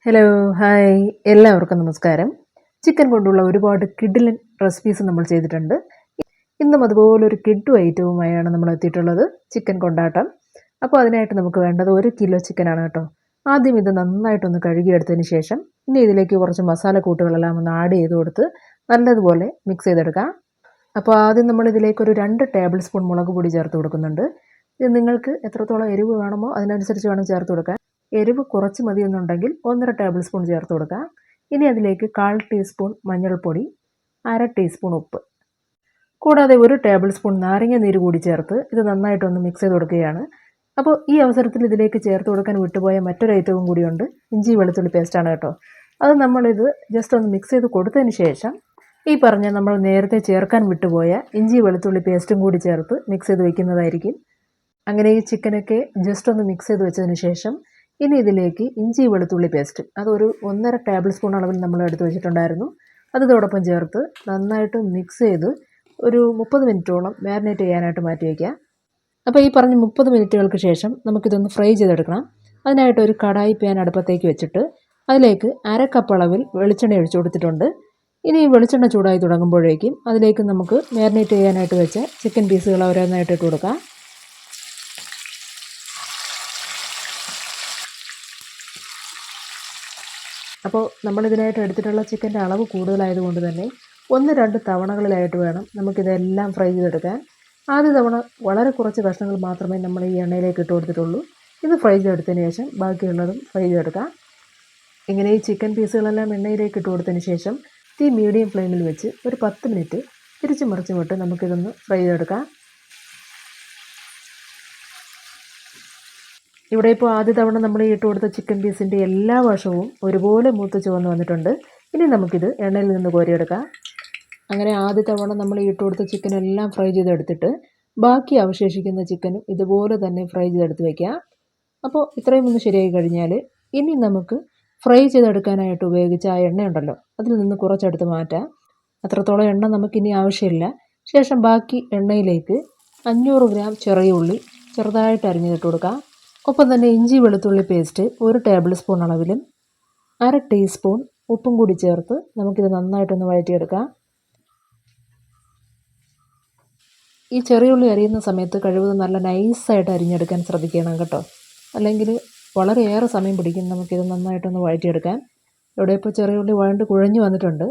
Hello, hi. എല്ലാവർക്കും നമസ്കാരം. Chicken കൊണ്ടുള്ള ഒരുപാട് കിഡിലൻ റെസിപ്പീസ് നമ്മൾ ചെയ്തിട്ടുണ്ട്. ഇന്നും അതുപോലൊരു കിഡു ഐറ്റവുമായാണ് നമ്മൾ എത്തിയിട്ടുള്ളത്, ചിക്കൻ കൊണ്ടാട്ടം. അപ്പോൾ അതിനായിട്ട് നമുക്ക് വേണ്ടത് 1 കിലോ ചിക്കനാണ് കേട്ടോ. ആദ്യം ഇത് നന്നായിട്ടൊന്ന് കഴുകിയെടുത്തതിന് ശേഷം ഇനി ഇതിലേക്ക് കുറച്ച് മസാലക്കൂട്ടുകളെല്ലാം ഒന്ന് ആഡ് ചെയ്ത് കൊടുത്ത് നല്ലതുപോലെ മിക്സ് ചെയ്തെടുക്കാം. അപ്പോൾ ആദ്യം നമ്മൾ ഇതിലേക്ക് ഒരു 2 ടേബിൾ സ്പൂൺ മുളക് പൊടി ചേർത്ത് കൊടുക്കുന്നുണ്ട്. ഇത് നിങ്ങൾക്ക് എത്രത്തോളം എരിവ് വേണമോ അതിനനുസരിച്ച് വേണം ചേർത്ത് കൊടുക്കാൻ. എരിവ് കുറച്ച് മതി എന്നുണ്ടെങ്കിൽ 1.5 ടേബിൾ സ്പൂൺ ചേർത്ത് കൊടുക്കുക. ഇനി അതിലേക്ക് 1/4 ടീസ്പൂൺ മഞ്ഞൾപ്പൊടി, 1/2 ടീസ്പൂൺ ഉപ്പ്, കൂടാതെ 1 ടേബിൾ സ്പൂൺ നാരങ്ങ നീര് കൂടി ചേർത്ത് ഇത് നന്നായിട്ടൊന്ന് മിക്സ് ചെയ്ത് കൊടുക്കുകയാണ്. അപ്പോൾ ഈ അവസരത്തിൽ ഇതിലേക്ക് ചേർത്ത് കൊടുക്കാൻ വിട്ടുപോയ മറ്റൊരു ഐറ്റവും കൂടിയുണ്ട്, ഇഞ്ചി വെളുത്തുള്ളി പേസ്റ്റാണ് കേട്ടോ. അത് നമ്മളിത് ജസ്റ്റ് ഒന്ന് മിക്സ് ചെയ്ത് കൊടുത്തതിന് ശേഷം ഈ പറഞ്ഞ നമ്മൾ നേരത്തെ ചേർക്കാൻ വിട്ടുപോയ ഇഞ്ചി വെളുത്തുള്ളി പേസ്റ്റും കൂടി ചേർത്ത് മിക്സ് ചെയ്ത് വെക്കുന്നതായിരിക്കും. അങ്ങനെ ഈ ചിക്കനൊക്കെ ജസ്റ്റ് ഒന്ന് മിക്സ് ചെയ്ത് വെച്ചതിന് ശേഷം ഇനി ഇതിലേക്ക് ഇഞ്ചി വെളുത്തുള്ളി പേസ്റ്റ് അതൊരു 1.5 ടേബിൾ സ്പൂൺ അളവിൽ നമ്മൾ എടുത്ത് വെച്ചിട്ടുണ്ടായിരുന്നു. അത് ഇതോടൊപ്പം ചേർത്ത് നന്നായിട്ട് മിക്സ് ചെയ്ത് ഒരു 30 മിനിറ്റോളം മാരിനേറ്റ് ചെയ്യാനായിട്ട് മാറ്റി വയ്ക്കുക. അപ്പോൾ ഈ പറഞ്ഞ 30 മിനിറ്റുകൾക്ക് ശേഷം നമുക്കിതൊന്ന് ഫ്രൈ ചെയ്തെടുക്കണം. അതിനായിട്ട് ഒരു കടായി പാൻ അടുപ്പത്തേക്ക് വെച്ചിട്ട് അതിലേക്ക് 1/2 കപ്പ് അളവിൽ വെളിച്ചെണ്ണ ഒഴിച്ചു കൊടുത്തിട്ടുണ്ട്. ഇനി ഈ വെളിച്ചെണ്ണ ചൂടായി തുടങ്ങുമ്പോഴേക്കും അതിലേക്ക് നമുക്ക് മാരിനേറ്റ് ചെയ്യാനായിട്ട് വെച്ച ചിക്കൻ പീസുകൾ ഓരോന്നായിട്ട് ഇട്ട് കൊടുക്കാം. അപ്പോൾ നമ്മളിതിനായിട്ട് എടുത്തിട്ടുള്ള ചിക്കൻ്റെ അളവ് കൂടുതലായതുകൊണ്ട് തന്നെ 1-2 തവണകളിലായിട്ട് വേണം നമുക്കിതെല്ലാം ഫ്രൈ ചെയ്തെടുക്കാൻ. ആദ്യ തവണ വളരെ കുറച്ച് കഷ്ണങ്ങൾ മാത്രമേ നമ്മൾ ഈ എണ്ണയിലേക്ക് ഇട്ട് കൊടുത്തിട്ടുള്ളൂ. ഇത് ഫ്രൈ ചെയ്തെടുത്തതിന് ശേഷം ബാക്കിയുള്ളതും ഫ്രൈ ചെയ്തെടുക്കാം. ഇങ്ങനെ ഈ ചിക്കൻ പീസുകളെല്ലാം എണ്ണയിലേക്ക് ഇട്ട് കൊടുത്തതിന് ശേഷം തീ മീഡിയം ഫ്ലെയിമിൽ വെച്ച് ഒരു 10 മിനിറ്റ് തിരിച്ച് മറിച്ചും വിട്ട് നമുക്കിതൊന്ന് ഫ്രൈ ചെയ്തെടുക്കാം. ഇവിടെ ഇപ്പോൾ ആദ്യ തവണ നമ്മൾ ഇട്ട് കൊടുത്ത ചിക്കൻ പീസിൻ്റെ എല്ലാ വശവും ഒരുപോലെ മൂത്ത് ചുവന്ന് വന്നിട്ടുണ്ട്. ഇനി നമുക്കിത് എണ്ണയിൽ നിന്ന് കോരിയെടുക്കാം. അങ്ങനെ ആദ്യ തവണ നമ്മൾ ഇട്ട് കൊടുത്ത ചിക്കനെല്ലാം ഫ്രൈ ചെയ്തെടുത്തിട്ട് ബാക്കി അവശേഷിക്കുന്ന ചിക്കനും ഇതുപോലെ തന്നെ ഫ്രൈ ചെയ്തെടുത്ത് വയ്ക്കാം. അപ്പോൾ ഇത്രയും ഒന്ന് ശരിയായി കഴിഞ്ഞാൽ ഇനി നമുക്ക് ഫ്രൈ ചെയ്തെടുക്കാനായിട്ട് ഉപയോഗിച്ച ആ എണ്ണയുണ്ടല്ലോ അതിൽ നിന്ന് കുറച്ചെടുത്ത് മാറ്റാം. അത്രത്തോളം എണ്ണ നമുക്കിനി ആവശ്യമില്ല. ശേഷം ബാക്കി എണ്ണയിലേക്ക് 500 ഗ്രാം ചെറിയ ഉള്ളി ചെറുതായിട്ട് അരിഞ്ഞിട്ട് കൊടുക്കാം. ഒപ്പം തന്നെ ഇഞ്ചി വെളുത്തുള്ളി പേസ്റ്റ് 1 ടേബിൾ സ്പൂൺ അളവിലും 1/2 ടീസ്പൂൺ ഉപ്പും കൂടി ചേർത്ത് നമുക്കിത് നന്നായിട്ടൊന്ന് വഴറ്റിയെടുക്കാം. ഈ ചെറിയ ഉള്ളി അരിയുന്ന സമയത്ത് കഴിവതും നല്ല നൈസായിട്ട് അരിഞ്ഞെടുക്കാൻ ശ്രദ്ധിക്കണം കേട്ടോ, അല്ലെങ്കിൽ വളരെയേറെ സമയം പിടിക്കും നമുക്കിത് നന്നായിട്ടൊന്ന് വഴറ്റിയെടുക്കാൻ. ഇവിടെ ഇപ്പോൾ ചെറിയ ഉള്ളി വഴണ്ട് കുഴഞ്ഞു വന്നിട്ടുണ്ട്.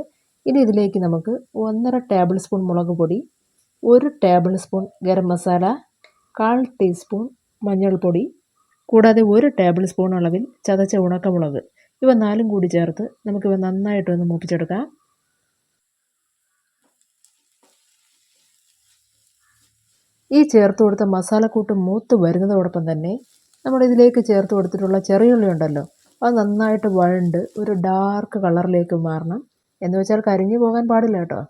ഇനി ഇതിലേക്ക് നമുക്ക് 1.5 ടേബിൾ സ്പൂൺ മുളക് പൊടി, 1 table spoon garam masala, 1/4 teaspoon മഞ്ഞൾപ്പൊടി, കൂടാതെ 1 ടേബിൾ സ്പൂൺ അളവിൽ ചതച്ച ഉണക്കമുളക്, ഇവ 4ഉം കൂടി ചേർത്ത് നമുക്കിവ നന്നായിട്ടൊന്ന് മൂപ്പിച്ചെടുക്കാം. ഈ ചേർത്ത് കൊടുത്ത മസാലക്കൂട്ട് മൂത്ത് വരുന്നതോടൊപ്പം തന്നെ നമ്മളിതിലേക്ക് ചേർത്ത് കൊടുത്തിട്ടുള്ള ചെറിയുള്ളി ഉണ്ടല്ലോ അത് നന്നായിട്ട് വഴണ്ട് ഒരു ഡാർക്ക് കളറിലേക്ക് മാറണം. എന്ന് വെച്ചാൽ കരിഞ്ഞു പോകാൻ പാടില്ല കേട്ടോ.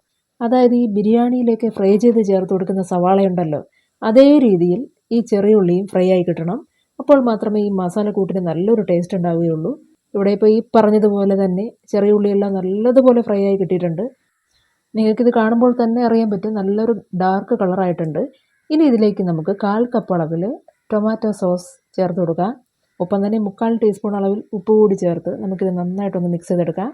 അതായത് ഈ ബിരിയാണിയിലേക്ക് ഫ്രൈ ചെയ്ത് ചേർത്ത് കൊടുക്കുന്ന സവാളയുണ്ടല്ലോ അതേ രീതിയിൽ ഈ ചെറിയുള്ളിയും ഫ്രൈ ആയി കിട്ടണം. അപ്പോൾ മാത്രമേ ഈ മസാലക്കൂട്ടിന് നല്ലൊരു ടേസ്റ്റ് ഉണ്ടാവുകയുള്ളൂ. ഇവിടെ ഇപ്പോൾ ഈ പറഞ്ഞതുപോലെ തന്നെ ചെറിയ ഉള്ളിയെല്ലാം നല്ലതുപോലെ ഫ്രൈ ആയി കിട്ടിയിട്ടുണ്ട്. നിങ്ങൾക്കിത് കാണുമ്പോൾ തന്നെ അറിയാൻ പറ്റും നല്ലൊരു ഡാർക്ക് കളറായിട്ടുണ്ട്. ഇനി ഇതിലേക്ക് നമുക്ക് 1/4 കപ്പ് അളവിൽ ടൊമാറ്റോ സോസ് ചേർത്ത് കൊടുക്കാം. ഒപ്പം തന്നെ 3/4 ടീസ്പൂൺ അളവിൽ ഉപ്പ് കൂടി ചേർത്ത് നമുക്കിത് നന്നായിട്ടൊന്ന് മിക്സ് ചെയ്തെടുക്കാം.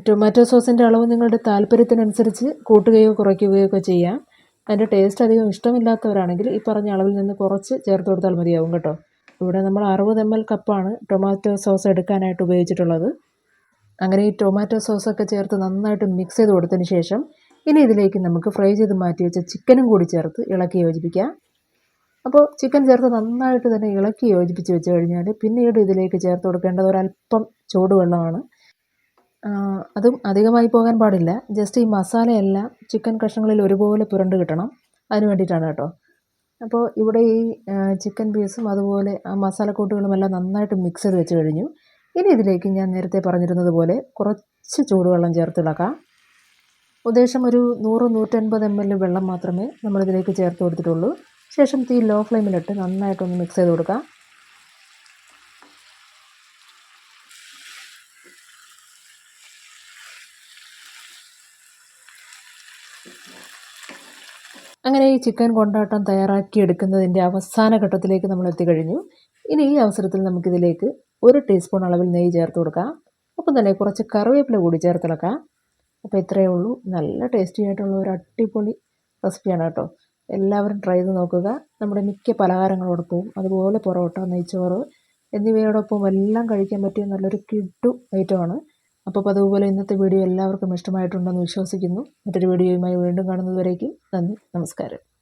ടൊമാറ്റോ സോസിൻ്റെ അളവ് നിങ്ങളുടെ താല്പര്യത്തിനനുസരിച്ച് കൂട്ടുകയോ കുറയ്ക്കുകയോ ഒക്കെ ചെയ്യാം. അതിൻ്റെ ടേസ്റ്റ് അധികം ഇഷ്ടമില്ലാത്തവരാണെങ്കിൽ ഈ പറഞ്ഞ അളവിൽ നിന്ന് കുറച്ച് ചേർത്ത് കൊടുത്താൽ മതിയാവും കേട്ടോ. ഇവിടെ നമ്മൾ 60 ml കപ്പാണ് ടൊമാറ്റോ സോസ് എടുക്കാനായിട്ട് ഉപയോഗിച്ചിട്ടുള്ളത്. അങ്ങനെ ഈ ടൊമാറ്റോ സോസൊക്കെ ചേർത്ത് നന്നായിട്ട് മിക്സ് ചെയ്ത് കൊടുത്തതിന് ശേഷം ഇനി ഇതിലേക്ക് നമുക്ക് ഫ്രൈ ചെയ്ത് മാറ്റി വെച്ച ചിക്കനും കൂടി ചേർത്ത് ഇളക്കി യോജിപ്പിക്കാം. അപ്പോൾ ചിക്കൻ ചേർത്ത് നന്നായിട്ട് തന്നെ ഇളക്കി യോജിപ്പിച്ച് വെച്ച് കഴിഞ്ഞാൽ പിന്നീട് ഇതിലേക്ക് ചേർത്ത് കൊടുക്കേണ്ടത് ഒരല്പം ചൂടുവെള്ളമാണ്. അതും അധികമായി പോകാൻ പാടില്ല. ജസ്റ്റ് ഈ മസാലയെല്ലാം ചിക്കൻ കഷ്ണങ്ങളിൽ ഒരുപോലെ പുരണ്ട് കിട്ടണം, അതിന് വേണ്ടിയിട്ടാണ് കേട്ടോ. അപ്പോൾ ഇവിടെ ഈ ചിക്കൻ പീസും അതുപോലെ ആ മസാലക്കൂട്ടുകളുമെല്ലാം നന്നായിട്ട് മിക്സ് ചെയ്ത് വെച്ച് കഴിഞ്ഞു. ഇനി ഇതിലേക്ക് ഞാൻ നേരത്തെ പറഞ്ഞിരുന്നത് പോലെ കുറച്ച് ചൂടുവെള്ളം ചേർത്ത് ഇളക്കാം. ഉദ്ദേശം ഒരു 100-150 ml വെള്ളം മാത്രമേ നമ്മളിതിലേക്ക് ചേർത്ത് കൊടുത്തിട്ടുള്ളൂ. ശേഷം തീ ലോ ഫ്ലെയിമിലിട്ട് നന്നായിട്ടൊന്ന് മിക്സ് ചെയ്ത് കൊടുക്കാം. അങ്ങനെ ഈ ചിക്കൻ കൊണ്ടാട്ടം തയ്യാറാക്കി എടുക്കുന്നതിൻ്റെ അവസാന ഘട്ടത്തിലേക്ക് നമ്മൾ എത്തിക്കഴിഞ്ഞു. ഇനി ഈ അവസരത്തിൽ നമുക്കിതിലേക്ക് 1 ടീസ്പൂൺ അളവിൽ നെയ്യ് ചേർത്ത് കൊടുക്കാം. ഒപ്പം തന്നെ കുറച്ച് കറിവേപ്പില കൂടി ചേർത്തിളക്കാം. അപ്പോൾ ഇത്രയേ ഉള്ളൂ. നല്ല ടേസ്റ്റി ആയിട്ടുള്ള ഒരു അടിപൊളി റെസിപ്പിയാണ് കേട്ടോ. എല്ലാവരും ട്രൈ ചെയ്ത് നോക്കുക. നമ്മുടെ മിക്ക പലഹാരങ്ങളോടൊപ്പവും അതുപോലെ പൊറോട്ട, നെയ്ച്ചോറ് എന്നിവയോടൊപ്പം എല്ലാം കഴിക്കാൻ പറ്റിയ നല്ലൊരു കിഡു ഐറ്റമാണ്. അപ്പോൾ അതുപോലെ ഇന്നത്തെ വീഡിയോ എല്ലാവർക്കും ഇഷ്ടമായിട്ടുണ്ടെന്ന് വിശ്വസിക്കുന്നു. മറ്റൊരു വീഡിയോയുമായി വീണ്ടും കാണുന്നതുവരേക്കും നന്ദി, നമസ്കാരം.